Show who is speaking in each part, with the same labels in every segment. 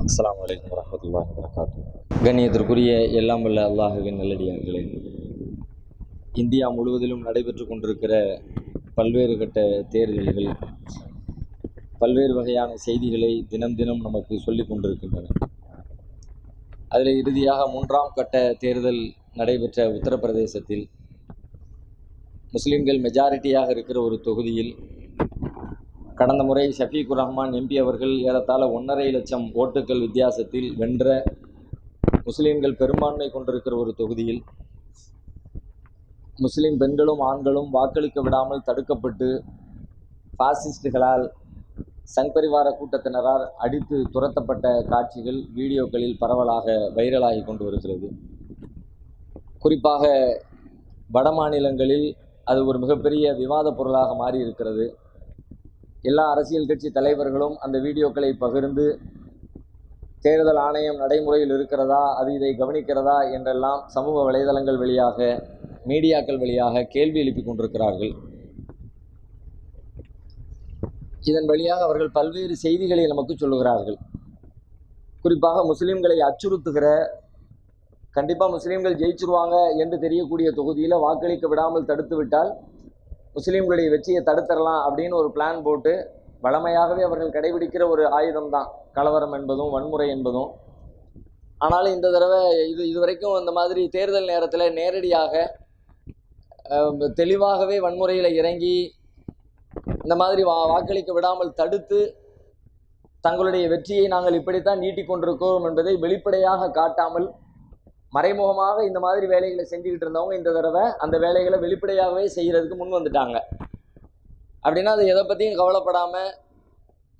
Speaker 1: அஸ்ஸலாமு அலைக்கும் வரஹ்மத்துல்லாஹி வபரகாத்துஹு. கண்ணியத்திற்குரிய எல்லாம் வல்ல அல்லாஹுவின் நல்லடியார்களே, இந்தியா முழுவதிலும் நடைபெற்று கொண்டிருக்கிற பல்வேறு கட்ட தேர்தல்கள் பல்வேறு வகையான செய்திகளை தினம் தினம் நமக்கு சொல்லிக் கொண்டிருக்கின்றன. அதில் இறுதியாக 3ஆம் கட்ட தேர்தல் நடைபெற்ற உத்தரப்பிரதேசத்தில் முஸ்லீம்கள் மெஜாரிட்டியாக இருக்கிற ஒரு தொகுதியில் கடந்த முறை ஷஃபீக்குர் ரஹ்மான் எம்பி அவர்கள் ஏறத்தாழ 1.5 லட்சம் ஓட்டுக்கள் வித்தியாசத்தில் வென்ற முஸ்லீம்கள் பெரும்பான்மை கொண்டிருக்கிற ஒரு தொகுதியில் முஸ்லீம் பெண்களும் ஆண்களும் வாக்களிக்க விடாமல் தடுக்கப்பட்டு பாசிஸ்டுகளால் சங் பரிவார கூட்டத்தினரால் அடித்து துரத்தப்பட்ட காட்சிகள் வீடியோக்களில் பரவலாக வைரலாகி கொண்டு வருகிறது. குறிப்பாக வட மாநிலங்களில் அது ஒரு மிகப்பெரிய விவாத பொருளாக மாறி இருக்கிறது. எல்லா அரசியல் கட்சி தலைவர்களும் அந்த வீடியோக்களை பகிர்ந்து தேர்தல் ஆணையம் நடைமுறையில் இருக்கிறதா, அது இதை கவனிக்கிறதா என்றெல்லாம் சமூக வலைதளங்கள் வழியாக, மீடியாக்கள் வழியாக கேள்வி எழுப்பி கொண்டிருக்கிறார்கள். இதன் வழியாக அவர்கள் பல்வேறு செய்திகளை நமக்கு சொல்லுகிறார்கள். குறிப்பாக முஸ்லீம்களை அச்சுறுத்துகிற, கண்டிப்பாக முஸ்லீம்கள் ஜெயிச்சிருவாங்க என்று தெரியக்கூடிய தொகுதியில் வாக்களிக்க விடாமல் தடுத்து விட்டால் முஸ்லீம்களுடைய வெற்றியை தடுத்துடலாம் அப்படின்னு ஒரு பிளான் போட்டு வழமையாகவே அவர்கள் கடைபிடிக்கிற ஒரு ஆயுதம்தான் கலவரம் என்பதும் வன்முறை என்பதும். ஆனாலும் இந்த தடவை இதுவரைக்கும் இந்த மாதிரி தேர்தல் நேரத்தில் நேரடியாக தெளிவாகவே வன்முறையில் இறங்கி இந்த மாதிரி வாக்களிக்க விடாமல் தடுத்து தங்களுடைய வெற்றியை நாங்கள் இப்படித்தான் நீட்டிக்கொண்டிருக்கிறோம் என்பதை வெளிப்படையாக காட்டாமல் மறைமுகமாக இந்த மாதிரி வேலைகளை செஞ்சுக்கிட்டு இருந்தவங்க இந்த தடவை அந்த வேலைகளை வெளிப்படையாகவே செய்கிறதுக்கு முன் வந்துட்டாங்க. அப்படின்னா அது எதை பற்றியும் கவலைப்படாமல்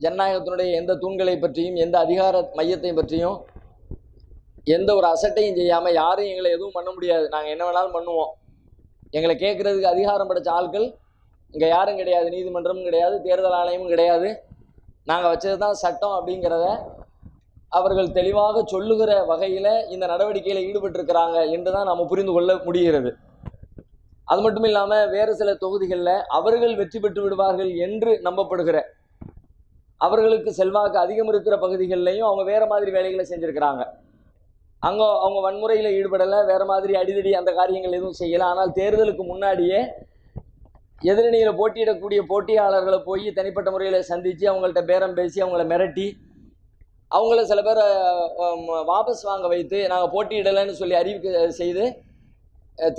Speaker 1: ஜனநாயகத்தினுடைய எந்த தூண்களை பற்றியும் எந்த அதிகார மையத்தை பற்றியும் எந்த ஒரு அசட்டையும் செய்யாமல் யாரும் எங்களை எதுவும் பண்ண முடியாது, நாங்கள் என்ன வேணாலும் பண்ணுவோம், எங்களை கேட்குறதுக்கு அதிகாரம் படைத்த ஆட்கள் இங்கே யாரும் கிடையாது, நீதிமன்றமும் கிடையாது, தேர்தல் ஆணையமும் கிடையாது, நாங்கள் வச்சது தான் சட்டம் அப்படிங்கிறத அவர்கள் தெளிவாக சொல்லுகிற வகையில் இந்த நடவடிக்கையில் ஈடுபட்டிருக்கிறாங்க என்று தான் நாம் புரிந்து கொள்ள முடிகிறது. அது மட்டும் இல்லாமல் வேறு சில தொகுதிகளில் அவர்கள் வெற்றி பெற்று விடுவார்கள் என்று நம்பப்படுகிற, அவர்களுக்கு செல்வாக்கு அதிகம் இருக்கிற பகுதிகளிலையும் அவங்க வேறு மாதிரி வேலைகளை செஞ்சுருக்கிறாங்க. அங்கே அவங்க வன்முறையில் ஈடுபடலை, வேறு மாதிரி அடிதடி அந்த காரியங்கள் எதுவும் செய்யலை. ஆனால் தேர்தலுக்கு முன்னாடியே எதிரணியில் போட்டியிடக்கூடிய போட்டியாளர்களை போய் தனிப்பட்ட முறையில் சந்தித்து அவங்கள்ட்ட பேரம் பேசி அவங்கள மிரட்டி அவங்கள சில பேரை வாபஸ் வாங்க வைத்து நாங்கள் போட்டியிடலைன்னு சொல்லி அறிவிக்க செய்து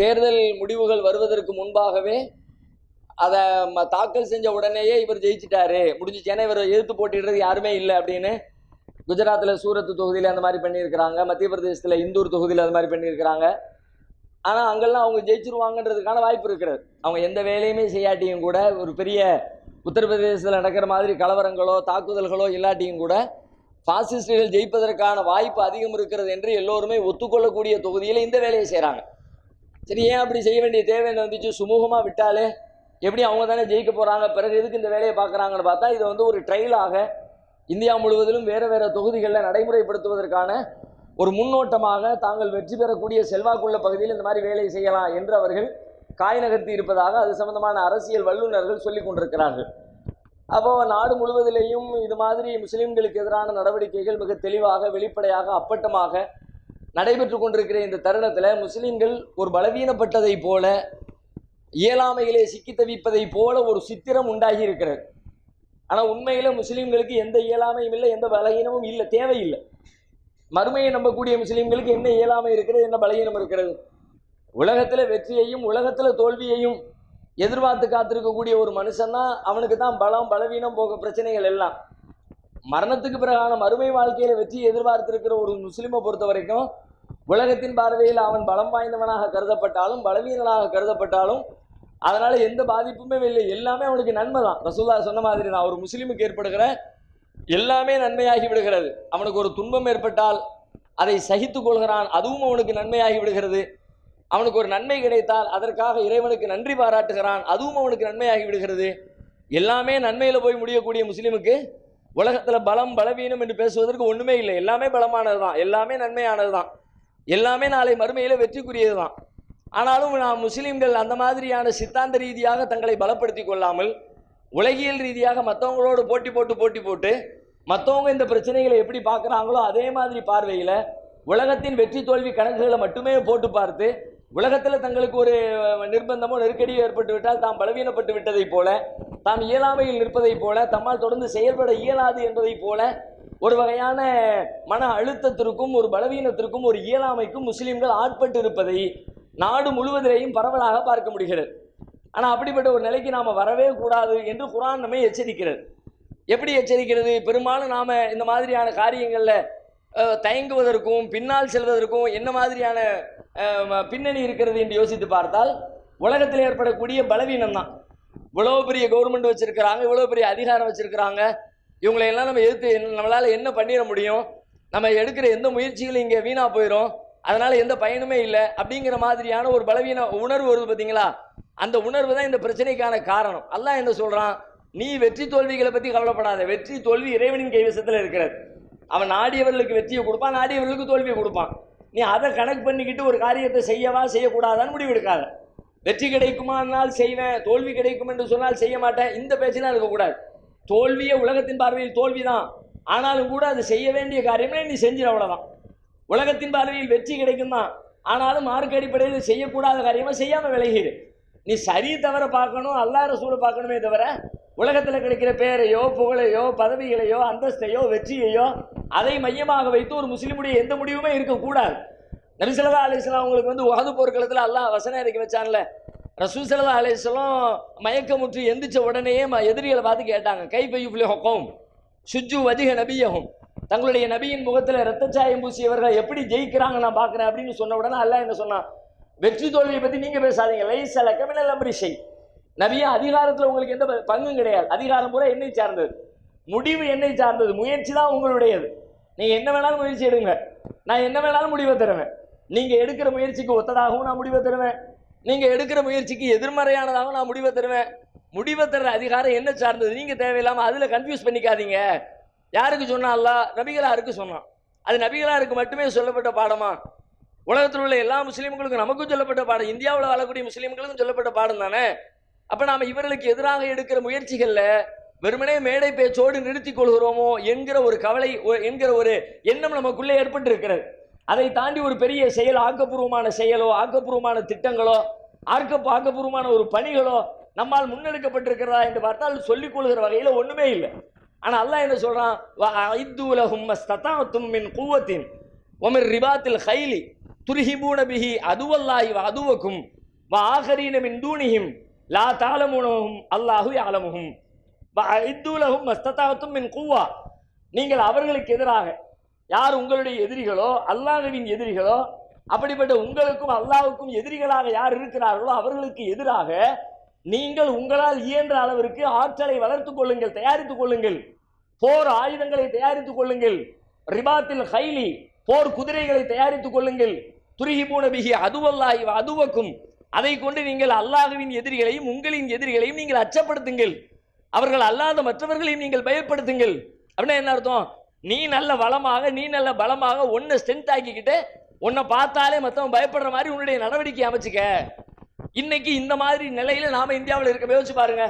Speaker 1: தேர்தல் முடிவுகள் வருவதற்கு முன்பாகவே அதை தாக்கல் செஞ்ச உடனேயே இவர் ஜெயிச்சிட்டாரு, முடிஞ்சிச்சு, ஏன்னா இவர் எதிர்த்து போட்டிடுறது யாருமே இல்லை அப்படின்னு குஜராத்தில் சூரத் தொகுதியில் அந்த மாதிரி பண்ணியிருக்கிறாங்க, மத்திய பிரதேசத்தில் இந்தூர் தொகுதியில் அது மாதிரி பண்ணியிருக்கிறாங்க. ஆனால் அங்கெல்லாம் அவங்க ஜெயிச்சிருவாங்கன்றதுக்கான வாய்ப்பு இருக்கிறது. அவங்க எந்த வேலையுமே செய்யாட்டியும் கூட, ஒரு பெரிய உத்தரப்பிரதேசத்தில் நடக்கிற மாதிரி கலவரங்களோ தாக்குதல்களோ இல்லாட்டியும் கூட பாசிஸ்டுகள் ஜெயிப்பதற்கான வாய்ப்பு அதிகம் இருக்கிறது என்று எல்லோருமே ஒத்துக்கொள்ளக்கூடிய தொகுதியில் இந்த வேலையை செய்கிறாங்க. சரி, ஏன் அப்படி செய்ய வேண்டிய தேவை என்ன வந்துச்சு? சுமூகமாக விட்டாலே எப்படி அவங்க தானே ஜெயிக்க போகிறாங்க, பிறகு எதுக்கு இந்த வேலையை பார்க்குறாங்கன்னு பார்த்தா இது ஒரு ட்ரையலாக இந்தியா முழுவதிலும் வேறு வேறு தொகுதிகளில் நடைமுறைப்படுத்துவதற்கான ஒரு முன்னோட்டமாக தாங்கள் வெற்றி பெறக்கூடிய செல்வாக்குள்ள பகுதியில் இந்த மாதிரி வேலையை செய்யலாம் என்று அவர்கள் காய் நகர்த்தி இருப்பதாக அது சம்பந்தமான அரசியல் வல்லுநர்கள் சொல்லி கொண்டிருக்கிறார்கள். அப்போ நாடு முழுவதிலேயும் இது மாதிரி முஸ்லீம்களுக்கு எதிரான நடவடிக்கைகள் மிக தெளிவாக வெளிப்படையாக அப்பட்டமாக நடைபெற்று கொண்டிருக்கிற இந்த தருணத்தில் முஸ்லீம்கள் ஒரு பலவீனப்பட்டதை போல, இயலாமையிலே சிக்கி தவிப்பதை போல ஒரு சித்திரம் உண்டாகி இருக்கிறது. ஆனால் உண்மையில் முஸ்லீம்களுக்கு எந்த இயலாமையும் இல்லை, எந்த பலகீனமும் இல்லை, தேவையில்லை. மறுமையை நம்பக்கூடிய முஸ்லீம்களுக்கு என்ன இயலாமை இருக்கிறது, என்ன பலகீனம் இருக்கிறது? உலகத்தில் வெற்றியையும் உலகத்தில் தோல்வியையும் எதிர்பார்த்து காத்திருக்கக்கூடிய ஒரு மனுஷன் தான், அவனுக்கு தான் பலம் பலவீனம் போக பிரச்சனைகள் எல்லாம். மரணத்துக்கு பிறகான மறுமை வாழ்க்கையில் வெற்றியை எதிர்பார்த்திருக்கிற ஒரு முஸ்லீமை பொறுத்த வரைக்கும் உலகத்தின் பார்வையில் அவன் பலம் வாய்ந்தவனாக கருதப்பட்டாலும் பலவீனனாக கருதப்பட்டாலும் அதனால் எந்த பாதிப்புமே இல்லை, எல்லாமே அவனுக்கு நன்மை தான். ரசூலுல்லாஹ் சொன்ன மாதிரி தான், ஒரு முஸ்லீமுக்கு ஏற்படுகிற எல்லாமே நன்மையாகி விடுகிறது. அவனுக்கு ஒரு துன்பம் ஏற்பட்டால் அதை சகித்து கொள்கிறான், அதுவும் அவனுக்கு நன்மையாகி விடுகிறது. அவனுக்கு ஒரு நன்மை கிடைத்தால் அதற்காக இறைவனுக்கு நன்றி பாராட்டுகிறான், அதுவும் அவனுக்கு நன்மையாகி விடுகிறது. எல்லாமே நன்மையில் போய் முடியக்கூடிய முஸ்லீமுக்கு உலகத்தில் பலம் பலவீனம் என்று பேசுவதற்கு ஒன்றுமே இல்லை, எல்லாமே பலமானது தான், எல்லாமே நன்மையானது தான், எல்லாமே நாளை மறுமையில் வெற்றிக்குரியது தான். ஆனாலும் நாம் முஸ்லீம்கள் அந்த மாதிரியான சித்தாந்த ரீதியாக தங்களை பலப்படுத்தி கொள்ளாமல் உலகியல் ரீதியாக மற்றவங்களோடு போட்டி போட்டு மற்றவங்க இந்த பிரச்சனைகளை எப்படி பார்க்குறாங்களோ அதே மாதிரி பார்வையில் உலகத்தின் வெற்றி தோல்வி கணக்குகளை மட்டுமே போட்டு பார்த்து உலகத்தில் தங்களுக்கு ஒரு நிர்பந்தமோ நெருக்கடியோ ஏற்பட்டு விட்டால் தாம் பலவீனப்பட்டு விட்டதைப் போல, தாம் இயலாமையில் நிற்பதைப் போல, தம்மால் தொடர்ந்து செயல்பட இயலாது என்பதைப் போல ஒரு வகையான மன அழுத்தத்திற்கும் ஒரு பலவீனத்திற்கும் ஒரு இயலாமைக்கும் முஸ்லிம்கள் ஆட்பட்டு இருப்பதை நாடு முழுவதிலேயும் பரவலாக பார்க்க முடிகிறது. ஆனால் அப்படிப்பட்ட ஒரு நிலைக்கு நாம் வரவே கூடாது என்று குர்ஆன் நம்மை எச்சரிக்கிறது. எப்படி எச்சரிக்கிறது? பெரும்பாலும் நாம் இந்த மாதிரியான காரியங்களில் தயங்குவதற்கும் பின்னால் செல்வதற்கும் என்ன மாதிரியான பின்னணி இருக்கிறது என்று யோசித்து பார்த்தால் உலகத்தில் ஏற்படக்கூடிய பலவீனம் தான். இவ்வளோ பெரிய கவர்மெண்ட் வச்சுருக்கிறாங்க, இவ்வளோ பெரிய அதிகாரம் வச்சுருக்கிறாங்க, இவங்களையெல்லாம் நம்ம எதிர்த்து நம்மளால் என்ன பண்ணிட முடியும், நம்ம எடுக்கிற எந்த முயற்சிகளும் இங்கே வீணாக போயிடும், அதனால் எந்த பயனுமே இல்லை அப்படிங்கிற மாதிரியான ஒரு பலவீன உணர்வு வருது பார்த்தீங்களா? அந்த உணர்வு தான் இந்த பிரச்சனைக்கான காரணம். அல்லாஹ் என்ன சொல்கிறான்? நீ வெற்றி தோல்விகளை பற்றி கவலைப்படாத, வெற்றி தோல்வி இறைவனின் கைவசத்தில் இருக்கிறது. அவன் நாடியவர்களுக்கு வெற்றியை கொடுப்பான், நாடியவர்களுக்கு தோல்வியை கொடுப்பான். நீ அதை கணக்கு பண்ணிக்கிட்டு ஒரு காரியத்தை செய்யவா செய்யக்கூடாதான்னு முடிவெடுக்காத. வெற்றி கிடைக்குமானால் செய்வேன், தோல்வி கிடைக்கும் என்று சொன்னால் செய்ய மாட்டேன், இந்த பேச்செல்லாம் இருக்கக்கூடாது. தோல்வியே உலகத்தின் பார்வையில் தோல்வி தான், ஆனாலும் கூட அது செய்ய வேண்டிய காரியமே நீ செஞ்சிட, அவ்வளோதான். உலகத்தின் பார்வையில் வெற்றி கிடைக்கும் தான், ஆனாலும் மார்க்க அடிப்படையில் செய்யக்கூடாத காரியமாக செய்யாமல் விலகிடு. நீ சரி தவிர பார்க்கணும், அல்லாஹ் ரசூலை பார்க்கணுமே தவிர உலகத்தில் கிடைக்கிற பேரையோ புகழையோ பதவிகளையோ அந்தஸ்தையோ வெற்றியையோ அதை மையமாக வைத்து ஒரு முஸ்லிமுடைய எந்த முடிவுமே இருக்கக்கூடாது. நபி ஸல்லல்லாஹு அலைஹி வஸல்லம் அவங்களுக்கு வந்து உஹது போர்க்களத்தில் அல்லாஹ் வசனம் இறக்கி வச்சான்ல, ரசூல் ஸல்லல்லாஹு அலைஹி வஸல்லம் மயக்கமுற்று எந்திரிச்ச உடனேயே எதிரிகளை பார்த்து கேட்டாங்க, கைஃப யுஃப்லிஹு கௌம் சுஜ்ஜு வஜ்ஹ நபியஹும், தங்களுடைய நபியின் முகத்தில் இரத்தச்சாயம் பூசியவர்கள் எப்படி ஜெயிக்கிறாங்க நான் பார்க்குறேன் அப்படின்னு சொன்ன உடனே அல்லாஹ் என்ன சொன்னான்? வெற்றி தோல்வியை பற்றி நீங்கள் பேசாதீங்க, லைஸ லக மினல் அம்ரி ஷை. நபியா, அதிகாரத்தில் உங்களுக்கு எந்த பங்கும் கிடையாது, அதிகாரம் பூரா என்னை சார்ந்தது, முடிவு என்னை சார்ந்தது, முயற்சி தான் உங்களுடையது. நீங்கள் என்ன வேணாலும் முயற்சி எடுங்க, நான் என்ன வேணாலும் முடிவை தருவேன். நீங்கள் எடுக்கிற முயற்சிக்கு ஒத்ததாகவும் நான் முடிவை தருவேன், நீங்கள் எடுக்கிற முயற்சிக்கு எதிர்மறையானதாகவும் நான் முடிவை தருவேன். முடிவை தர்ற அதிகாரம் என்ன சார்ந்தது, நீங்கள் தேவையில்லாமல் அதில் கன்ஃபியூஸ் பண்ணிக்காதீங்க. யாருக்கு சொன்னா? அல்லாஹ் நபிகளாருக்கு சொன்னான். அது நபிகளாருக்கு மட்டுமே சொல்லப்பட்ட பாடமா? உலகத்தில் உள்ள எல்லா முஸ்லீம்களுக்கும் நமக்கும் சொல்லப்பட்ட பாடம், இந்தியாவில் வாழக்கூடிய முஸ்லீம்களுக்கும் சொல்லப்பட்ட பாடம் தானே. அப்போ நாம் இவர்களுக்கு எதிராக எடுக்கிற முயற்சிகளில் வெறுமனே மேடை பேச்சோடு நிறுத்திக் கொள்கிறோமோ என்கிற ஒரு கவலை, என்கிற ஒரு எண்ணம் நமக்குள்ளே ஏற்பட்டு இருக்கிறது. அதை தாண்டி ஒரு பெரிய செயல், ஆக்கப்பூர்வமான செயலோ ஆக்கப்பூர்வமான திட்டங்களோ ஆக்கப்பூர்வமான ஒரு பணிகளோ நம்மால் முன்னெடுக்கப்பட்டிருக்கிறதா என்று பார்த்தால் சொல்லிக் கொள்கிற வகையில் ஒன்றுமே இல்லை. ஆனால் அல்லாஹ் என்ன சொல்கிறான்? வஅஇத்து லஹும் மஸ்ததஅதும் மின் குவத்தின் வமின் ரிபாத்தில் கைலி துர்ஹிபூன பிஹி அதுவல்லாஹி வஅதுவக்கும் வஆகரீன மின் தூனிஹிம் லா தஅலமூனஹும் அல்லாஹு யஅலமுஹும் வஅஇத்து லஹும் மஸ்ததஅதும் மின் குவா. நீங்கள் அவர்களுக்கு எதிராக, யார் உங்களுடைய எதிரிகளோ அல்லாஹ்வின் எதிரிகளோ, அப்படிப்பட்ட உங்களுக்கும் அல்லாஹ்வுக்கும் எதிரிகளாக யார் இருக்கிறார்களோ அவர்களுக்கு எதிராக நீங்கள் உங்களால் இயன்ற அளவிற்கு ஆற்றலை வளர்த்துக் கொள்ளுங்கள், தயாரித்துக் கொள்ளுங்கள். போர் ஆயுதங்களை தயாரித்துக் கொள்ளுங்கள். ரிபாத்தில் கைலி, போர் குதிரைகளை தயாரித்துக் கொள்ளுங்கள். துர்ஹிபூன பிஹி அதுவல்லாஹி அதுவக்கும், அதை கொண்டு நீங்கள் அல்லாஹ்வின் எதிரிகளையும் உங்களின் எதிரிகளையும் நீங்கள் அச்சப்படுத்துங்கள். அவர்கள் அல்லாத மற்றவர்களையும் நீங்கள் பயப்படுத்துங்கள். அப்படின்னா என்ன அர்த்தம்? நீ நல்ல வளமாக, நீ நல்ல பலமாக ஒன்றை ஸ்ட்ரென்த் ஆக்கிக்கிட்டு உன்னை பார்த்தாலே மற்றவன் பயப்படுற மாதிரி உன்னுடைய நடவடிக்கை அமைச்சுக்க. இன்னைக்கு இந்த மாதிரி நிலையில நாம இந்தியாவில் இருக்க யோசிச்சு பாருங்க.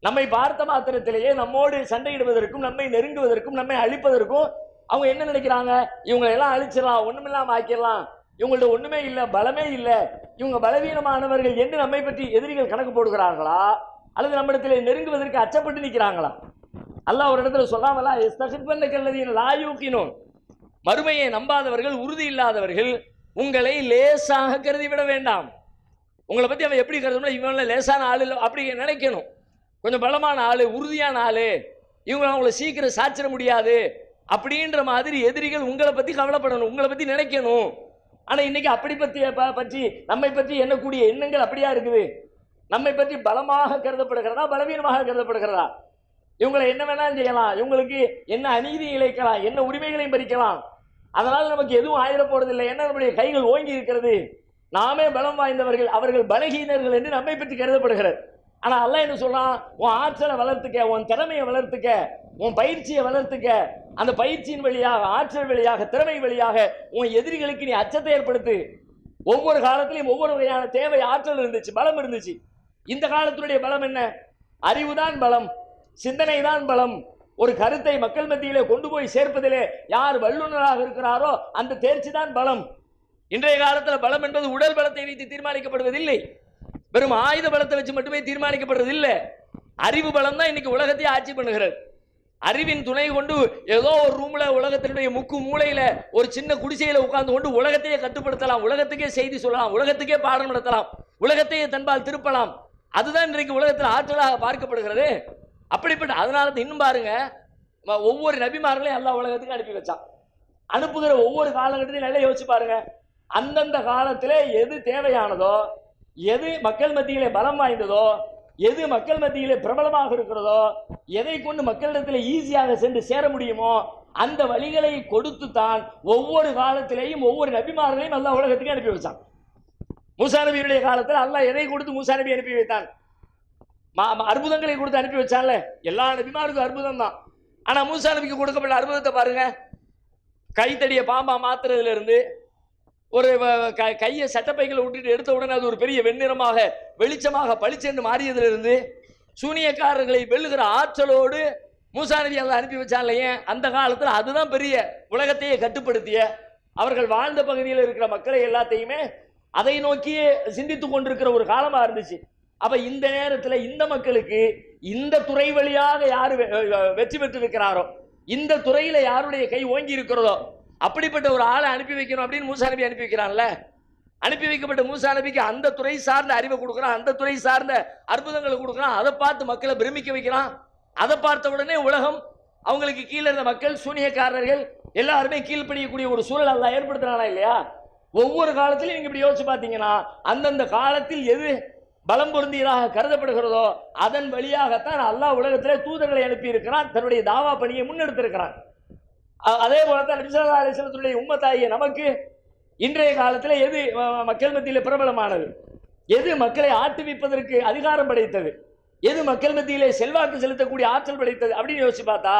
Speaker 1: நம்மை பார்த்த மாத்திரத்திலேயே நம்மோடு சண்டையிடுவதற்கும் நம்மை நெருங்குவதற்கும் நம்மை அழிப்பதற்கும் அவங்க என்ன நினைக்கிறாங்க? இவங்களை எல்லாம் அழிச்சிடலாம், ஒண்ணுமில்லாம ஆக்கிடலாம், இவங்கள்ட்ட ஒண்ணுமே இல்லை, பலமே இல்லை, இவங்க பலவீனமானவர்கள் என்று நம்மை பற்றி எதிரிகள் கணக்கு போடுகிறார்களா, அல்லது நம்மிடத்தில் நெருங்குவதற்கு அச்சப்பட்டு நிற்கிறாங்களா? அல்லாஹ் ஒரு இடத்துல சொல்லாமலா லாயூக்கினோன், மறுமையை நம்பாதவர்கள், உறுதி இல்லாதவர்கள் உங்களை லேசாக கருதி விட வேண்டாம். உங்களை பற்றி அவன் எப்படி கருதணும்? இவங்கள லேசான ஆள் இல்லை அப்படி நினைக்கணும். கொஞ்சம் பலமான ஆள், உறுதியான ஆள், இவங்களை அவங்கள சீக்கிரம் சாச்சிட முடியாது அப்படின்ற மாதிரி எதிரிகள் உங்களை பற்றி கவலைப்படணும், உங்களை பற்றி நினைக்கணும். ஆனால் இன்னைக்கு அப்படி பற்றி நம்மை பற்றி எண்ணக்கூடிய எண்ணங்கள் அப்படியா இருக்குது? நம்மை பற்றி பலமாக கருதப்படுகிறதா, பலவீனமாக கருதப்படுகிறதா? இவங்களை என்ன வேணாலும் செய்யலாம், இவங்களுக்கு என்ன அநீதி இழைக்கலாம், என்ன உரிமைகளையும் பறிக்கலாம், அதனால் நமக்கு எதுவும் ஆயிட போறதில்லை, என்ன நம்முடைய கைகள் ஓங்கி இருக்கிறது, நாமே பலம் வாய்ந்தவர்கள், அவர்கள் பலகீனர்கள் என்று நம்மை பற்றி கருதப்படுகிறது. ஆனால் அல்லாஹ் என்ன சொல்றான்? உன் ஆற்றலை வளர்த்துக்க, உன் திறமையை வளர்த்துக்க, உன் பயிற்சியை வளர்த்துக்க. அந்த பயிற்சியின் வழியாக, ஆற்றல் வழியாக, திறமை வழியாக உன் எதிரிகளுக்கு நீ அச்சத்தை ஏற்படுத்து. ஒவ்வொரு காலத்திலையும் ஒவ்வொரு வகையான தேவை, ஆற்றல் இருந்துச்சு, பலம் இருந்துச்சு. இந்த காலத்தினுடைய பலம் என்ன? அறிவுதான் பலம், சிந்தனை தான் பலம், ஒரு கருத்தை மக்கள் மத்தியிலே கொண்டு போய் சேர்ப்பதிலே யார் வல்லுநராக இருக்கிறாரோ அந்த தேர்ச்சி தான் பலம். இன்றைய காலத்தில் பலம் என்பது உடல் பலத்தை வைத்து தீர்மானிக்கப்படுவதில்லை, வெறும் ஆயுத பலத்தை வச்சு மட்டுமே தீர்மானிக்கப்படுவதில்லை. அறிவு பலம் தான் இன்னைக்கு உலகத்தை ஆட்சி பண்ணுகிறது. அறிவின் துணை கொண்டு ஏதோ ஒரு ரூம்ல உலகத்தினுடைய முக்கு மூலையில ஒரு சின்ன குடிசையில உட்கார்ந்து கொண்டு உலகத்தையே கட்டுப்படுத்தலாம், உலகத்துக்கே செய்தி சொல்லலாம், உலகத்துக்கே பாடம் நடத்தலாம், உலகத்தையே தன்பால் திருப்பலாம். அதுதான் இன்றைக்கு உலகத்தில் ஆற்றலாக பார்க்கப்படுகிறது. அப்படிப்பட்ட அதனால இன்னும் பாருங்க, ஒவ்வொரு நபிமார்களையும் எல்லா உலகத்துக்கும் அனுப்பி வச்சான். அனுப்புகிற ஒவ்வொரு காலகட்டத்திலும் நல்லா யோசிச்சு பாருங்க. அந்தந்த காலத்திலே எது தேவையானதோ, எது மக்கள் மத்தியிலே பலம் வாய்ந்ததோ, எது மக்கள் மத்தியிலே பிரபலமாக இருக்கிறதோ, எதை கொண்டு மக்களிடத்தில் ஈஸியாக சென்று சேர முடியுமோ அந்த வழிகளை கொடுத்து தான் ஒவ்வொரு காலத்திலேயும் ஒவ்வொரு நபிமார்களையும் அல்லாஹ் உலகத்துக்கு அனுப்பி வச்சான். மூசா நபியுடைய காலத்தில் அல்லாஹ் எதை கொடுத்து மூசா நபி அனுப்பி வைத்தான்? அற்புதங்களை கொடுத்து அனுப்பி வச்சான்ல. எல்லா நபிமாருக்கும் அற்புதம் தான். ஆனா மூசா நபிக்கு கொடுக்கப்பட்ட அற்புதத்தை பாருங்க. கைத்தடிய பாம்பா மாத்துறதுல இருந்து, ஒரு கையை சட்டப்பைகளை விட்டுட்டு எடுத்த உடனே அது ஒரு பெரிய வெண்ணிறமாக வெளிச்சமாக பளிச்சென்று மாறியதுல இருந்து, சூனியக்காரர்களை வெல்லுகிற ஆற்றலோடு மூசா நபி அல்லாஹ் அனுப்பி வச்சான்லையே. அந்த காலத்தில் அதுதான் பெரிய உலகத்தையே கட்டுப்படுத்திய, அவர்கள் வாழ்ந்த பகுதியில் இருக்கிற மக்களை எல்லாத்தையுமே அதை நோக்கியே சிந்தித்துக் கொண்டிருக்கிற ஒரு காலமா இருந்துச்சு. அப்ப இந்த நேரத்தில் இந்த மக்களுக்கு இந்த துறை வழியாக யாரு வெற்றி பெற்று இருக்கிறாரோ, இந்த துறையில யாருடைய கை ஓங்கி இருக்கிறதோ அப்படிப்பட்ட ஒரு ஆளை அனுப்பி வைக்கணும் அப்படின்னு மூசா நபி அனுப்பி வைக்கிறான்ல. அனுப்பி வைக்கப்பட்ட மூசா நபிக்கு அந்த துறை சார்ந்த அறிவை கொடுக்குறான், அந்த துறை சார்ந்த அற்புதங்களை கொடுக்குறான். அதை பார்த்து மக்களை பிரமிக்க வைக்கிறான். அதை பார்த்த உடனே உலகம், அவங்களுக்கு கீழே இருந்த மக்கள், சூனியக்காரர்கள் எல்லாருமே கீழ்ப்படியக்கூடிய ஒரு சூழல் அல்லாஹ் ஏற்படுத்துறானா இல்லையா? ஒவ்வொரு காலத்திலும் நீங்க இப்படி யோசிச்சு பார்த்தீங்கன்னா, அந்தந்த காலத்தில் எது பலம் பொருந்தியதாக கருதப்படுகிறதோ அதன் வழியாகத்தான் அல்லாஹ் உலகத்திலே தூதர்களை அனுப்பி இருக்கிறான், தன்னுடைய தாவா பணியை முன்னெடுத்திருக்கிறான். அதே போலத்தான் நபி ஸல்லல்லாஹு அலைஹி வஸல்லம் உம்மத்தாகிய நமக்கு இன்றைய காலத்தில் எது மக்கள் மத்தியில் பிரபலமானது, எது மக்களை ஆட்டுவிப்பதற்கு அதிகாரம் படைத்தது, எது மக்கள் மத்தியிலே செல்வாக்கு செலுத்தக்கூடிய ஆற்றல் படைத்தது அப்படின்னு யோசிச்சு பார்த்தா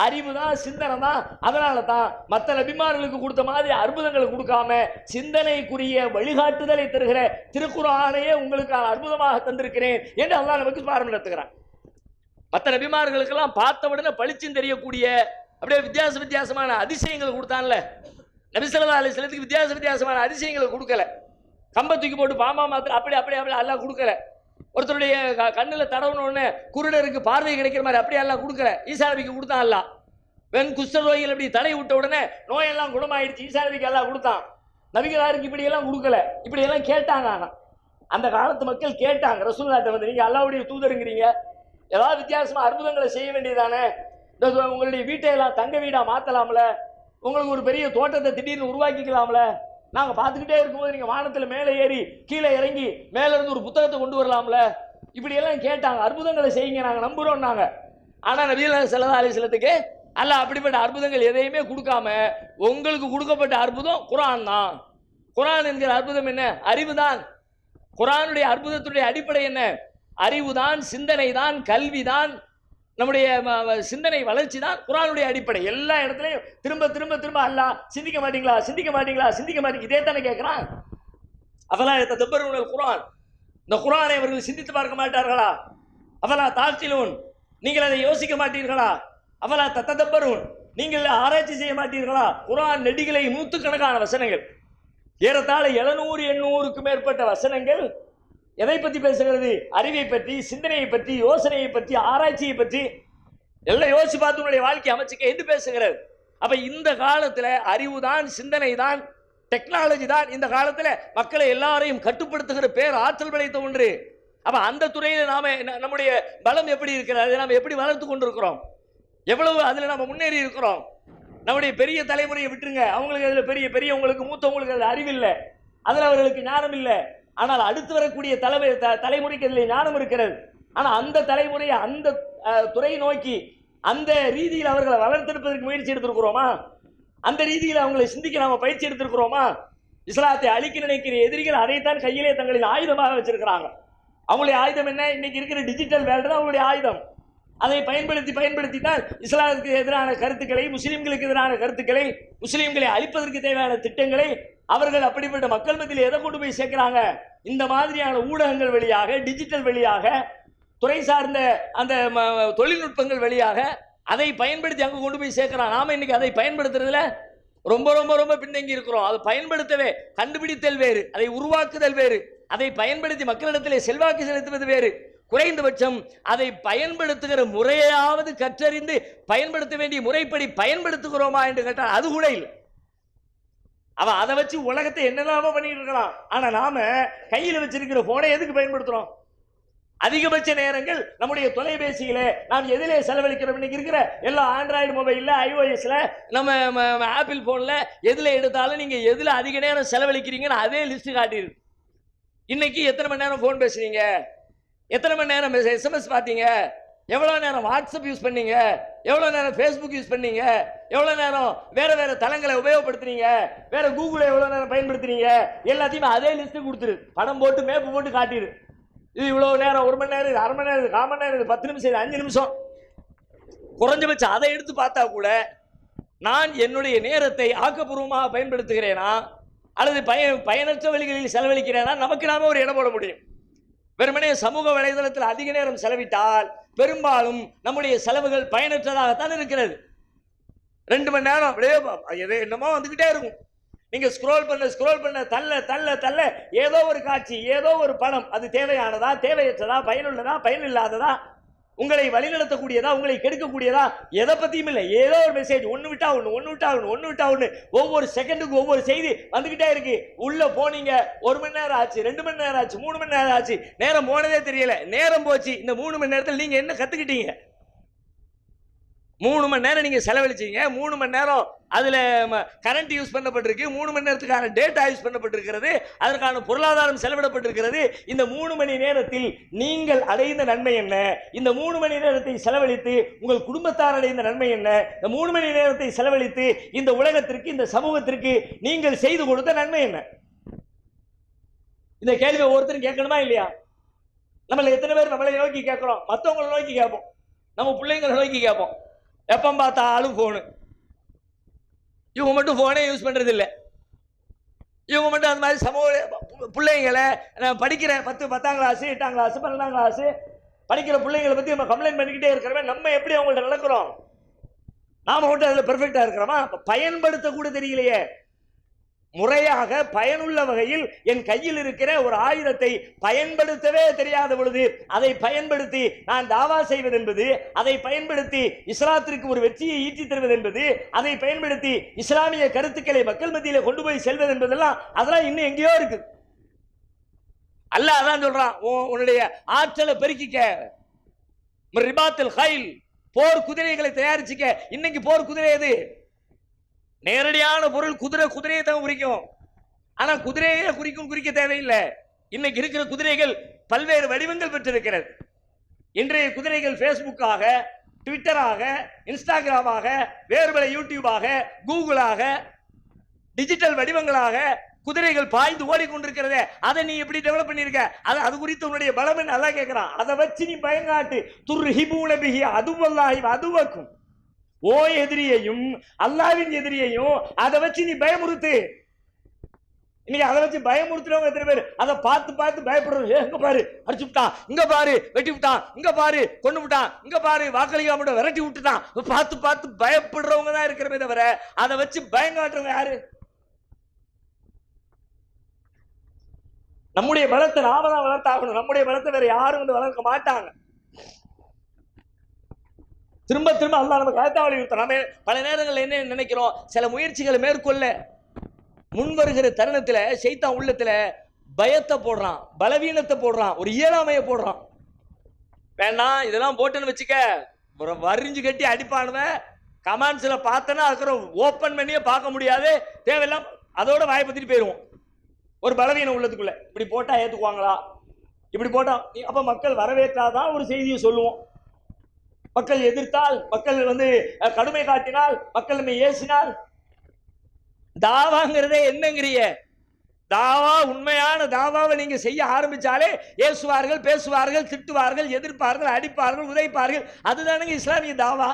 Speaker 1: அறிவு தான், சிந்தனை தான். அதனால தான் மற்ற நபிமார்களுக்கு கொடுத்த மாதிரி அற்புதங்களை கொடுக்காம சிந்தனைக்குரிய வழிகாட்டுதலை தருகிற திருக்குர்ஆனையே உங்களுக்கு அற்புதமாக தந்திருக்கிறேன் என்று அல்லாஹ் நமக்கு பாடம் நடத்துகிறான். மற்ற நபிமார்களுக்கெல்லாம் பார்த்த உடனே பளிச்சுன்னு தெரியக்கூடிய அப்படியே வித்தியாசமான அதிசயங்களை கொடுத்தான்ல. நபி ஸல்லல்லாஹு அலைஹி வஸல்லத்துக்கு வித்தியாசமான அதிசயங்களை கொடுக்கல. கம்ப தூக்கி போட்டு பாம்பா மாத்திரம் அப்படி அல்லாஹ் கொடுக்கல. ஒருத்தருடைய கண்ணில் தடவுன குருடருக்கு பார்வை கிடைக்கிற மாதிரி அப்படியே எல்லாம் கொடுக்கல. ஈசா நபிக்கு கொடுத்தான் அல்லாஹ். வெண் குஷ்ட நோய்கள் அப்படி தடை விட்ட உடனே நோயெல்லாம் குணமாயிடுச்சு, ஈசா நபிக்கு எல்லாம் கொடுத்தான். நபிகளாருக்கு இப்படி எல்லாம் கொடுக்கல, இப்படி எல்லாம் கேட்டாங்க. ஆனா அந்த காலத்து மக்கள் கேட்டாங்க ரசூலுல்லாஹ்ட்ட வந்து, நீங்க அல்லாஹ்வுடைய தூதருங்கிறீங்க, ஏதாவது வித்தியாசமா அற்புதங்களை செய்ய வேண்டியதானே, உங்களுடைய வீட்டை எல்லாம் தங்க வீடா மாத்தலாம்ல, உங்களுக்கு ஒரு பெரிய தோட்டத்தை திடீர்னு உருவாக்கிக்கலாம்ல, நாங்க பார்த்துக்கிட்டே இருக்கும்போது நீங்க வானத்துல மேலே ஏறி கீழே இறங்கி மேல இருந்து ஒரு புத்தகத்தை கொண்டு வரலாம்ல, இப்படி எல்லாம் கேட்டாங்க. அற்புதங்களை செய்யுங்க, நாங்க நம்புறோம்னாங்க. ஆனா நபிகள் ஸல்லல்லாஹு அலைஹி வஸல்லத்துக்கு அல்லாஹ் அப்படிப்பட்ட அற்புதங்கள் எதையுமே கொடுக்காம, உங்களுக்கு கொடுக்கப்பட்ட அற்புதம் குர்ஆன் தான். குர்ஆன் என்கிற அற்புதம் என்ன? அறிவுதான். குர்ஆனுடைய அற்புதத்துடைய அடிப்படை என்ன? அறிவுதான், சிந்தனை தான், கல்விதான், நம்முடைய சிந்தனை வளர்ச்சி தான் குர்ஆனுடைய அடிப்படை. எல்லா இடத்துலையும் திரும்ப அல்லாஹ் சிந்திக்க மாட்டீங்களா, இதே தானே கேட்கிறான். அஃபலா யததப்பரூனல் குர்ஆன், இந்த குர்ஆனை அவர்கள் சிந்தித்து பார்க்க மாட்டார்களா? அஃபலா தாக்கிலூன், நீங்கள் அதை யோசிக்க மாட்டீர்களா? அஃபலா தததப்பரூன், நீங்கள் ஆராய்ச்சி செய்ய மாட்டீர்களா? குர்ஆன் நெடுகிலை நூற்றுக்கணக்கான வசனங்கள், ஏறத்தாழ 700-800க்கும் மேற்பட்ட வசனங்கள் எதை பற்றி பேசுகிறது? அறிவை பற்றி, சிந்தனையை பற்றி, யோசனையை பற்றி, ஆராய்ச்சியை பற்றி எல்லாம் யோசிச்சு பார்த்து உங்களுடைய வாழ்க்கை அமைச்சுக்க என்று பேசுகிறது. அப்ப இந்த காலத்துல அறிவு தான், சிந்தனை தான், டெக்னாலஜி தான் இந்த காலத்துல மக்களை எல்லாரையும் கட்டுப்படுத்துகிற பேர் ஆற்றல் படைத்த ஒன்று. அப்ப அந்த துறையில நாம நம்முடைய பலம் எப்படி இருக்கிறது, அதை நாம எப்படி வளர்த்து கொண்டிருக்கிறோம், எவ்வளவு அதுல நம்ம முன்னேறி இருக்கிறோம். நம்முடைய பெரிய தலைமுறையை விட்டுருங்க, அவங்களுக்கு அதுல பெரியவங்களுக்கு மூத்தவங்களுக்கு அதுல அறிவில்லை, அதுல அவர்களுக்கு ஞானம் இல்லை. ஆனால் அடுத்து வரக்கூடிய தலைமுறைக்கு அதில் ஞானம் இருக்கிறது. ஆனால் அந்த தலைமுறையை அந்த துறை நோக்கி அந்த ரீதியில் அவர்களை வளர்த்தெடுப்பதற்கு முயற்சி எடுத்திருக்கிறோமா? அந்த ரீதியில் அவங்களை சிந்திக்க நாம பயிற்சி எடுத்திருக்கிறோமா? இஸ்லாத்தை அழிக்க நினைக்கிற எதிரிகள் அதைத்தான் கையிலே தங்களின் ஆயுதமாக வச்சிருக்கிறாங்க. அவங்களுடைய ஆயுதம் என்ன? இன்னைக்கு இருக்கிற டிஜிட்டல் வேர்ல்டு தான் அவங்களுடைய ஆயுதம். அதை பயன்படுத்தி தான் இஸ்லாமுக்கு எதிரான கருத்துக்களை, முஸ்லீம்களுக்கு எதிரான கருத்துக்களை, முஸ்லீம்களை அழிப்பதற்கு தேவையான திட்டங்களை அவர்கள் அப்படிப்பட்ட மக்கள் மத்தியில் எதை கொண்டு போய் சேர்க்கிறாங்க? இந்த மாதிரியான ஊடகங்கள் வழியாக, டிஜிட்டல் வழியாக, துறை சார்ந்த அந்த தொழில்நுட்பங்கள் வழியாக அதை பயன்படுத்தி அங்கே கொண்டு போய் சேர்க்கிறான். நாம இன்னைக்கு அதை பயன்படுத்துறதுல ரொம்ப ரொம்ப ரொம்ப பின்தங்கி இருக்கிறோம். அதை பயன்படுத்தவே, கண்டுபிடித்தல் வேறு, அதை உருவாக்குதல் வேறு, அதை பயன்படுத்தி மக்களிடத்திலே செல்வாக்கு செலுத்துவது வேறு. குறைந்தபட்சம் அதை பயன்படுத்துகிற முறையாவது கற்றறிந்து பயன்படுத்த வேண்டிய முறைப்படி பயன்படுத்துகிறோமா என்று கேட்டால் அது கூட இல்லை. அவன் அதை வச்சு உலகத்தை என்னெல்லாமோ பண்ணிட்டு இருக்கலாம். ஆனா நாம கையில் வச்சிருக்கிற போனை எதுக்கு பயன்படுத்துறோம்? அதிகபட்ச நேரங்கள் நம்முடைய தொலைபேசியில நாம் எதிலே செலவழிக்கிறோம்? இன்னைக்கு இருக்கிற எல்லா ஆண்ட்ராய்டு மொபைல்ல, iOSல, நம்ம ஆப்பிள் போன்ல எதுல எடுத்தாலும் நீங்க எதுல அதிக நேரம் செலவழிக்கிறீங்கன்னு அதே லிஸ்ட் காட்டியிருக்கு. இன்னைக்கு எத்தனை மணி நேரம் போன் பேசுறீங்க, எத்தனை மணி நேரம் SMS பார்த்தீங்க, எவ்வளவு நேரம் வாட்ஸ்அப் யூஸ் பண்ணீங்க, எவ்வளவு நேரம் ஃபேஸ்புக் யூஸ் பண்ணீங்க, எவ்வளவு நேரம் வேற வேற தளங்களை உபயோகப்படுத்துறீங்க, வேற கூகுளை எவ்வளவு நேரம் பயன்படுத்துறீங்க, எல்லாத்தையுமே அதே லிஸ்ட் கொடுத்துரு, படம் போட்டு மேப் போட்டு காட்டிடு. இது இவ்வளவு நேரம், 1 மணி நேரம், இது 1/2 மணி நேரம், இது 1/4 மணி நேரம், இது 10 நிமிஷம், இது 5 நிமிஷம். குறைஞ்சபட்சம் அதை எடுத்து பார்த்தா கூட நான் என்னுடைய நேரத்தை ஆக்கப்பூர்வமாக பயன்படுத்துகிறேனா அல்லது பயனற்ற வழிகளில் செலவழிக்கிறேனா நமக்கு நாம ஒரு இடம் போட முடியும். வெறுமனே சமூக வலைதளத்தில் அதிக நேரம் செலவிட்டால் பெரும்பாலும் நம்முடைய செலவுகள் பயனற்றதாகத்தான் இருக்கிறது. 2 மணி நேரம் அப்படியே என்னமோ வந்துகிட்டே இருக்கும். நீங்க ஸ்க்ரோல் பண்ண தள்ள ஏதோ ஒரு காட்சி, ஏதோ ஒரு படம், அது தேவையானதா, தேவையற்றதா, பயனுள்ளதா, பயனில்லாததா, உங்களை வழிநடத்தக்கூடியதா, உங்களை கெடுக்கக்கூடியதா, எதை பத்தியும் இல்லை. ஏதோ ஒரு மெசேஜ், ஒன்னு விட்டா ஒண்ணு, ஒவ்வொரு செகண்டுக்கு ஒவ்வொரு செய்தி வந்துகிட்டே இருக்கு. உள்ள போனீங்க, 1 மணி நேரம் ஆச்சு, 2 மணி நேரம் ஆச்சு, 3 மணி நேரம் ஆச்சு, நேரம் போனதே தெரியல. நேரம் போச்சு. இந்த 3 மணி நேரத்தில் நீங்க என்ன கத்துக்கிட்டீங்க? 3 மணி நேரம் நீங்க செலவழிச்சீங்க. 3 மணி நேரம் அதுல கரண்ட் யூஸ் பண்ணப்பட்டிருக்கு, 3 மணி நேரத்துக்கான டேட்டா யூஸ் பண்ணப்பட்டிருக்கிறது, அதற்கான பொருளாதாரம் செலவிடப்பட்டிருக்கிறது. இந்த 3 மணி நேரத்தில் நீங்கள் அடைந்த நன்மை என்ன? இந்த 3 மணி நேரத்தை செலவழித்து உங்கள் குடும்பத்தார் அடைந்த நன்மை என்ன? இந்த 3 மணி நேரத்தை செலவழித்து இந்த உலகத்திற்கு, இந்த சமூகத்திற்கு நீங்கள் செய்து கொடுத்த நன்மை என்ன? இந்த கேள்வியை ஒருத்தரும் கேட்கணுமா இல்லையா? நம்மள எத்தனை பேர் நம்மளை நோக்கி கேட்கிறோம்? மற்றவங்களை நோக்கி கேட்போம், நம்ம பிள்ளைங்களை நோக்கி கேட்போம். எப்போ பார்த்தாலும் போனு. இவங்க மட்டும் போனே யூஸ் பண்றது இல்லை. இவங்க மட்டும் அந்த மாதிரி சமூக பிள்ளைங்களை படிக்கிற 10ஆம் கிளாஸ், 8ஆம் கிளாஸ், 12ஆம் கிளாஸ் படிக்கிற பிள்ளைங்களை பத்தி நம்ம கம்ப்ளைண்ட் பண்ணிக்கிட்டே இருக்கிறோமே, நம்ம எப்படி அவங்கள்ட்ட நடக்கிறோம்? நாம மட்டும் அதுல பெர்ஃபெக்டா இருக்கிறோமா? பயன்படுத்த கூட தெரியலையே. முறையாக பயனுள்ள வகையில் என் கையில் இருக்கிற ஒரு ஆயுதத்தை பயன்படுத்தவே தெரியாத பொழுது அதை பயன்படுத்தி நான் தாவா செய்வது என்பது, அதை பயன்படுத்தி இஸ்லாத்திற்கு ஒரு வெற்றியை ஈட்டி தருவது என்பது, அதை பயன்படுத்தி இஸ்லாமிய கருத்துக்களை மக்கள் மத்தியில கொண்டு போய் செல்வது என்பதெல்லாம் அதெல்லாம் இன்னும் எங்கேயோ இருக்கு. அல்லாஹ் அதான் சொல்றான், உன்னுடைய ஆற்றலை பெருக்கிக்க, ரிபாத்தில் கைல், போர் குதிரைகளை தயாரிச்சுக்க. இன்னைக்கு போர் குதிரை எது? நேரடியான பொருள் குதிரையை தான் குறிக்கும். ஆனா குதிரையை குறிக்க தேவையில்லை. இன்னைக்கு இருக்கிற குதிரைகள் பல்வேறு வடிவங்கள் பெற்றிருக்கிறது. இன்றைய குதிரைகள் ஃபேஸ்புக்காக, ட்விட்டராக, இன்ஸ்டாகிராமாக, வேறுபல யூடியூபாக, கூகுளாக, டிஜிட்டல் வடிவங்களாக குதிரைகள் பாய்ந்து ஓடிக்கொண்டிருக்கிறதே, அதை நீ எப்படி டெவலப் பண்ணிருக்க? அது குறித்து உன்னுடைய பலம் நல்லா கேட்கிறான். அதை வச்சு நீ பயங்காட்டு. துர்ஹிபூன பிஹி அதுவல்லாஹி அதுவக்கும், ஓ எதிரியையும் அல்லாவின் எதிரியையும் அதை வச்சு நீ பயமுறுத்து. இன்னைக்கு அதை வச்சு பயமுறுத்துறவங்க எத்தனை பேர்? அதை பார்த்து பயப்படுறது. இங்க பாரு அடிச்சு விட்டான், இங்க பாரு வெட்டி விட்டான், இங்க பாரு கொண்டு விட்டான், இங்க பாரு வாக்களிக்காம விரட்டி விட்டுட்டான். பார்த்து பயப்படுறவங்க தான் இருக்கிறமே தவிர அதை வச்சு பயங்காட்டுறவங்க யாரு? நம்முடைய பலத்தை நாம தான் வளர்த்தாகணும். நம்முடைய பலத்தை வேற யாரும் வந்து வளர்க்க மாட்டாங்க. திரும்ப அல்லாஹ் நமக்கு கருத்தா வலியுறுத்த. நம்ம பல நேரங்கள் என்ன நினைக்கிறோம்? சில முயற்சிகளை மேற்கொள்ள முன்வருகிற தருணத்துல சைத்தான் உள்ளத்துல பயத்தை போடுறான், பலவீனத்தை போடுறான், ஒரு இயலாமையை போடுறான். வேண்டாம் இதெல்லாம் போட்டுன்னு வச்சுக்க, வரிஞ்சு கட்டி அடிப்பானுவ. கமெண்ட்ஸ்ல பார்த்தனா அதுக்கு ஓப்பன் பண்ணியே பார்க்க முடியாது, தேவையில்லாம் அதோட வாய்ப்பத்திட்டு போயிடுவோம். ஒரு பலவீனம் உள்ளதுக்குள்ள இப்படி போட்டா ஏத்துக்குவாங்களா? இப்படி போட்டா அப்ப மக்கள் வரவேற்றாதான் ஒரு செய்தியை சொல்லுவோம். மக்கள் எதிர்த்தால், மக்கள் வந்து கடுமை காட்டினால், மக்கள் நம்மை ஏசினால், தாவாங்கிறதே என்னங்கிறிய? தாவா, உண்மையான தாவாவை நீங்க செய்ய ஆரம்பிச்சாலே ஏசுவார்கள், பேசுவார்கள், திட்டுவார்கள், எதிர்ப்பார்கள், அடிப்பார்கள், உதைப்பார்கள். அதுதானுங்க இஸ்லாமிய தாவா.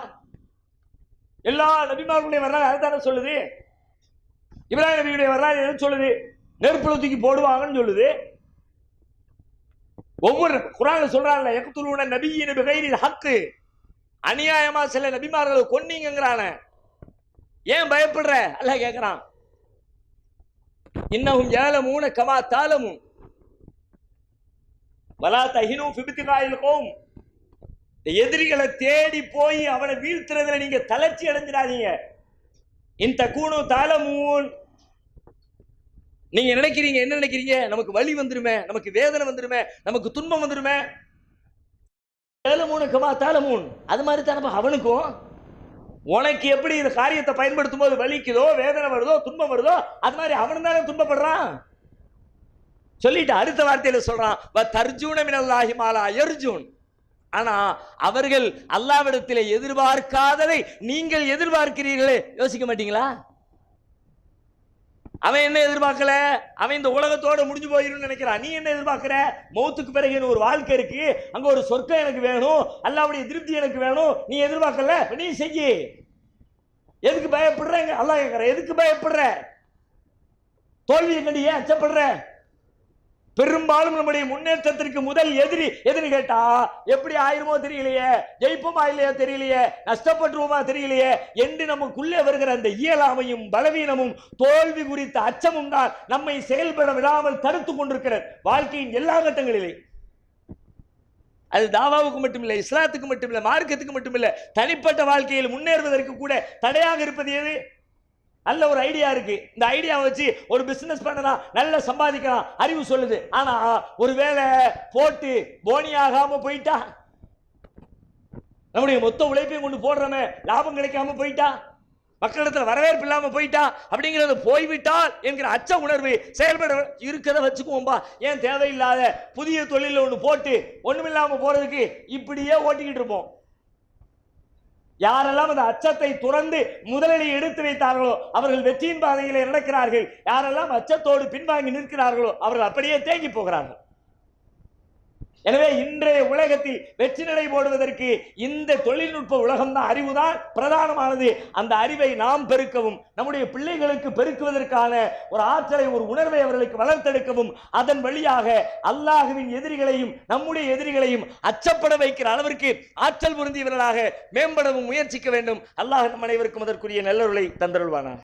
Speaker 1: எல்லா நபிமார்களுடைய வரலாறு அதுதானே சொல்லுது. இப்ராஹிம் நபியுடைய வரலாறு என்ன சொல்லுது? நெருப்புல தூக்கி போடுவாங்கன்னு சொல்லுது. ஒவ்வொரு குர்ஆன்ல சொல்றாங்க, யக்துலூன நபிய்யின பிகைரில் ஹக், அநியாயமா சில நபிமார்களை கொன்னீங்கங்கறான, ஏன் பயப்படுற? அல்லாஹ் கேக்குறான். இன்னஹும் யஅலமூன கமா தஅலமூன் வலா தஹினு ஃபி இப்திகாயில் கௌம். எதிரிகளை தேடி போய் அவனை வீழ்த்துறதுல நீங்க தளர்ச்சி அடைஞ்சிடாதீங்க. இன் தகூனு தஅலமூன், நீங்க நினைக்கிறீங்க, என்ன நினைக்கிறீங்க? நமக்கு வலி வந்துருமே, நமக்கு வேதனை வந்துருமே, நமக்கு துன்பம் வந்துருமே. யஅலமூன கமா தஅலமூன், அது மாதிரி தானே அவனுக்கும். உனக்கு எப்படி இந்த காரியத்தை பயன்படுத்தும் போது வலிக்குதோ, வேதனை வருதோ, துன்பம் வருதோ, அது மாதிரி அவனும் தானே துன்பப்படுறான். சொல்லிட்டு அடுத்த வார்த்தையில சொல்றான், வ தர்ஜூன மினல்லாஹி மா லா யர்ஜூன். ஆனா அவர்கள் அல்லாஹ்விடத்திலே எதிர்பார்க்காததை நீங்கள் எதிர்பார்க்கிறீர்களே, யோசிக்க மாட்டீங்களா? அவன் என்ன எதிர்பார்க்கல? அவன் இந்த உலகத்தோட முடிஞ்சு போயிரும் நினைக்கிறான். நீ என்ன எதிர்பார்க்கிற? மௌத்துக்கு பிறகு ஒரு வாழ்க்கை இருக்கு, அங்க ஒரு சொர்க்கம் எனக்கு வேணும், அல்லாஹ்வுடைய திருப்தி எனக்கு வேணும். நீ எதிர்பார்க்கல, நீ செய்யி. எதுக்கு பயப்படுறங்க? அல்லாஹ் கேட்கிற, எதுக்கு பயப்படுற? தோல்வியை கண்டு ஏன் அச்சப்படுற? பெரும்பாலும் நம்முடைய முன்னேற்றத்திற்கு முதல் எதிரி எதுன்னு கேட்டா, எப்படி ஆயிருமோ தெரியலையே, ஜெயிப்போமா இல்லையோ தெரியலையே, நஷ்டப்பட்டுருவோமா தெரியலையே என்று நமக்குள்ளே வருகிற அந்த இயலாமையும் பலவீனமும் தோல்வி குறித்த அச்சமும் தான் நம்மை செயல்பட விடாமல் தடுத்துக் கொண்டிருக்கிறது வாழ்க்கையின் எல்லா கட்டங்களிலே. அது தாவாவுக்கு மட்டுமில்லை, இஸ்லாத்துக்கு மட்டுமில்லை, மார்க்கத்துக்கு மட்டுமில்லை, தனிப்பட்ட வாழ்க்கையில் முன்னேறுவதற்கு கூட தடையாக இருப்பது எது? நல்ல ஒரு ஐடியா இருக்கு, இந்த ஐடியாவை வச்சு ஒரு பிசினஸ் பண்ணலாம், நல்ல சம்பாதிக்கலாம், அறிவு சொல்லுது. ஆனா ஒருவேளை போட்டு போனியாகாம போயிட்டா, நம்முடைய மொத்த உழைப்பையும் கொண்டு போடுறோமே, லாபம் கிடைக்காம போயிட்டா, மக்களிடத்தில் வரவேற்பு இல்லாம போயிட்டா, அப்படிங்கிறது போய்விட்டால் என்கிற அச்ச உணர்வு செயல்பட இருக்கிறத வச்சுக்குவோம்பா. ஏன் தேவையில்லாத புதிய தொழில ஒன்று போட்டு ஒண்ணுமில்லாம போறதுக்கு இப்படியே ஓட்டிக்கிட்டு இருப்போம். யாரெல்லாம் அந்த அச்சத்தை துறந்து முதலடி எடுத்து வைத்தார்களோ அவர்கள் வெற்றியின் பாதையிலே நடக்கிறார்கள். யாரெல்லாம் அச்சத்தோடு பின்வாங்கி நிற்கிறார்களோ அவர்கள் அப்படியே தேங்கி போகிறார்கள். எனவே இன்றைய உலகத்தில் வெற்றி நடை போடுவதற்கு இந்த தொழில்நுட்ப உலகம்தான், அறிவுதான் பிரதானமானது. அந்த அறிவை நாம் பெருக்கவும், நம்முடைய பிள்ளைகளுக்கு பெருக்குவதற்கான ஒரு ஆற்றலை, ஒரு உணர்வை அவர்களுக்கு வளர்த்தெடுக்கவும், அதன் வழியாக அல்லாஹ்வின் எதிரிகளையும் நம்முடைய எதிரிகளையும் அச்சப்பட வைக்கிற அளவிற்கு ஆற்றல் பொருந்தியவர்களாக மேம்படவும் முயற்சிக்க வேண்டும். அல்லாஹ் நம் அனைவருக்கும் அதற்குரிய நல்லொருளை தந்தருள்வானாக.